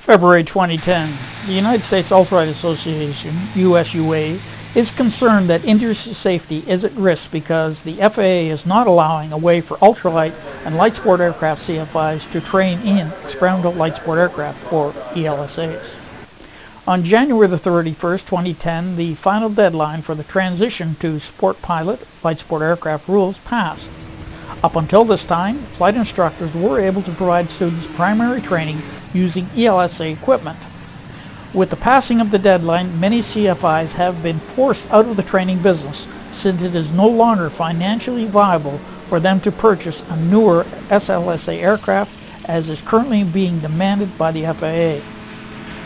February 2010, the United States Ultralight Association, USUA, is concerned that industry safety is at risk because the FAA is not allowing a way for ultralight and light sport aircraft CFIs to train in experimental light sport aircraft, or ELSAs. On January the 31st, 2010, the final deadline for the transition to sport pilot light sport aircraft rules passed. Up until this time, flight instructors were able to provide students primary training using ELSA equipment. With the passing of the deadline, many CFIs have been forced out of the training business since it is no longer financially viable for them to purchase a newer SLSA aircraft as is currently being demanded by the FAA.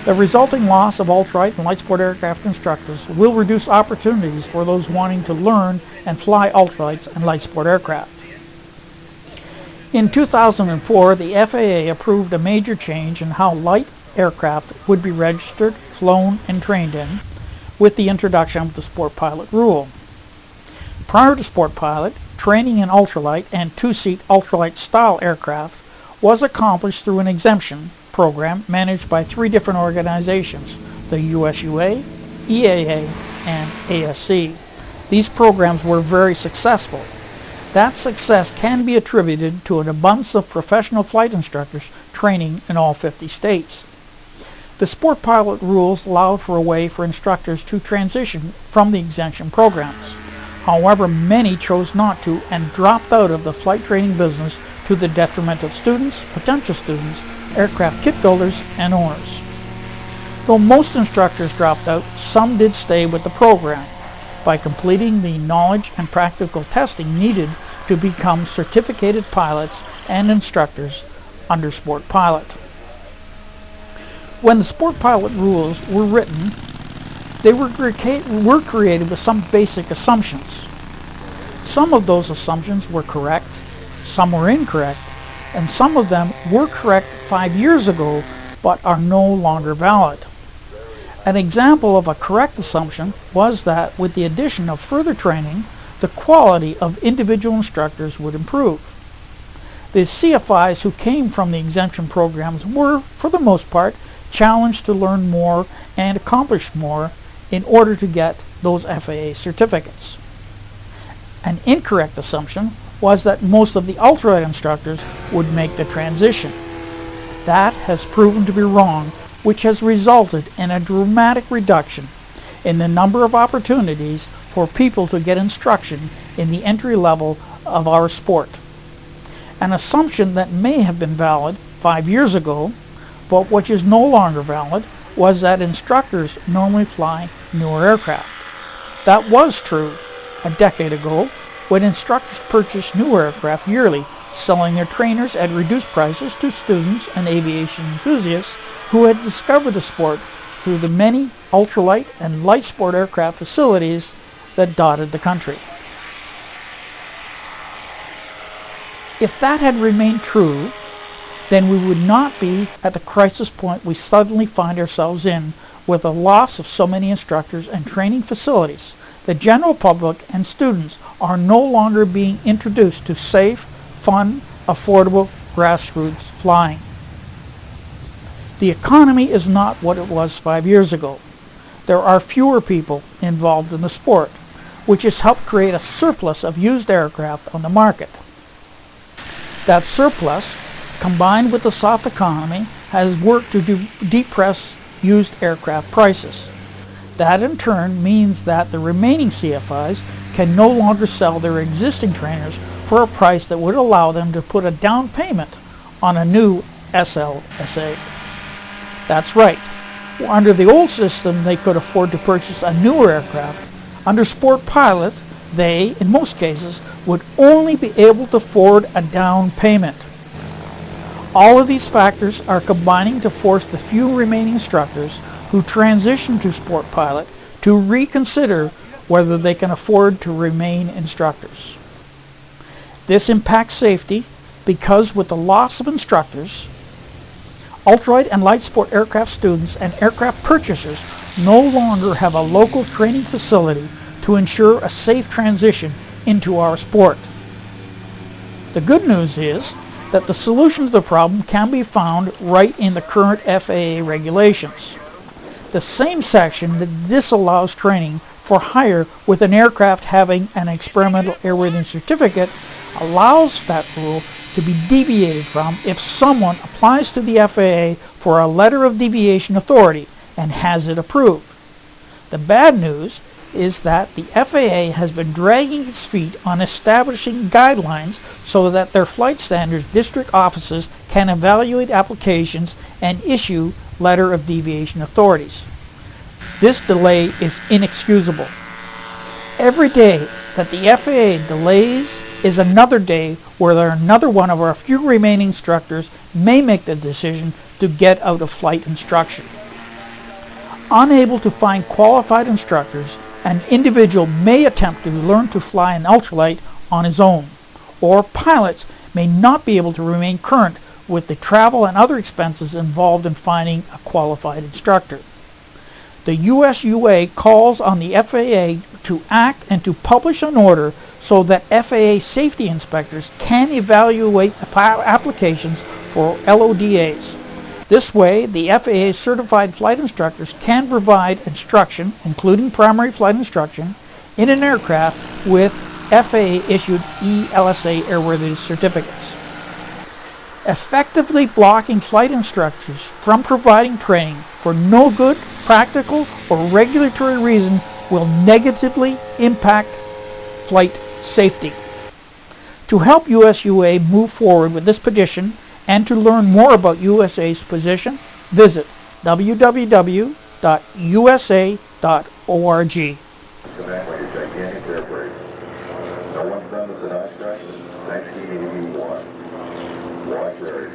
The resulting loss of ultralight and light sport aircraft instructors will reduce opportunities for those wanting to learn and fly ultralights and light sport aircraft. In 2004, the FAA approved a major change in how light aircraft would be registered, flown, and trained in, with the introduction of the Sport Pilot rule. Prior to Sport Pilot, training in ultralight and two-seat ultralight style aircraft was accomplished through an exemption program managed by three different organizations, the USUA, EAA, and ASC. These programs were very successful. That success can be attributed to an abundance of professional flight instructors training in all 50 states. The Sport Pilot rules allowed for a way for instructors to transition from the exemption programs. However, many chose not to and dropped out of the flight training business to the detriment of students, potential students, aircraft kit builders, and owners. Though most instructors dropped out, some did stay with the program by completing the knowledge and practical testing needed to become certificated pilots and instructors under Sport Pilot. When the Sport Pilot rules were written, they were created with some basic assumptions. Some of those assumptions were correct, some were incorrect, and some of them were correct 5 years ago but are no longer valid. An example of a correct assumption was that with the addition of further training, the quality of individual instructors would improve. The CFIs who came from the exemption programs were, for the most part, challenged to learn more and accomplish more in order to get those FAA certificates. An incorrect assumption was that most of the ultralight instructors would make the transition. That has proven to be wrong, which has resulted in a dramatic reduction in the number of opportunities for people to get instruction in the entry level of our sport. An assumption that may have been valid 5 years ago, but which is no longer valid, was that instructors normally fly newer aircraft. That was true a decade ago when instructors purchased newer aircraft yearly, selling their trainers at reduced prices to students and aviation enthusiasts who had discovered the sport through the many ultralight and light sport aircraft facilities that dotted the country. If that had remained true, then we would not be at the crisis point we suddenly find ourselves in with the loss of so many instructors and training facilities. The general public and students are no longer being introduced to safe, fun, affordable, grassroots flying. The economy is not what it was 5 years ago. There are fewer people involved in the sport, which has helped create a surplus of used aircraft on the market. That surplus, combined with the soft economy, has worked to depress used aircraft prices. That in turn means that the remaining CFIs can no longer sell their existing trainers for a price that would allow them to put a down payment on a new SLSA. That's right. Under the old system, they could afford to purchase a newer aircraft. Under Sport Pilot, they, in most cases, would only be able to afford a down payment. All of these factors are combining to force the few remaining instructors who transition to Sport Pilot to reconsider whether they can afford to remain instructors. This impacts safety because with the loss of instructors, ultralight and light sport aircraft students and aircraft purchasers no longer have a local training facility to ensure a safe transition into our sport. The good news is that the solution to the problem can be found right in the current FAA regulations. The same section that disallows training for hire with an aircraft having an experimental airworthiness certificate allows that rule to be deviated from if someone applies to the FAA for a letter of deviation authority and has it approved. The bad news is that the FAA has been dragging its feet on establishing guidelines so that their flight standards district offices can evaluate applications and issue letter of deviation authorities. This delay is inexcusable. Every day that the FAA delays is another day where another one of our few remaining instructors may make the decision to get out of flight instruction. Unable to find qualified instructors, an individual may attempt to learn to fly an ultralight on his own, or pilots may not be able to remain current with the travel and other expenses involved in finding a qualified instructor. The USUA calls on the FAA to act and to publish an order so that FAA safety inspectors can evaluate applications for LODAs. This way, the FAA certified flight instructors can provide instruction, including primary flight instruction, in an aircraft with FAA-issued ELSA airworthiness certificates. Effectively blocking flight instructors from providing training for no good, practical, or regulatory reason will negatively impact flight safety. To help USUA move forward with this petition and to learn more about USA's position, visit www.usa.org. No one's done this in our structure. 1981. Watch area.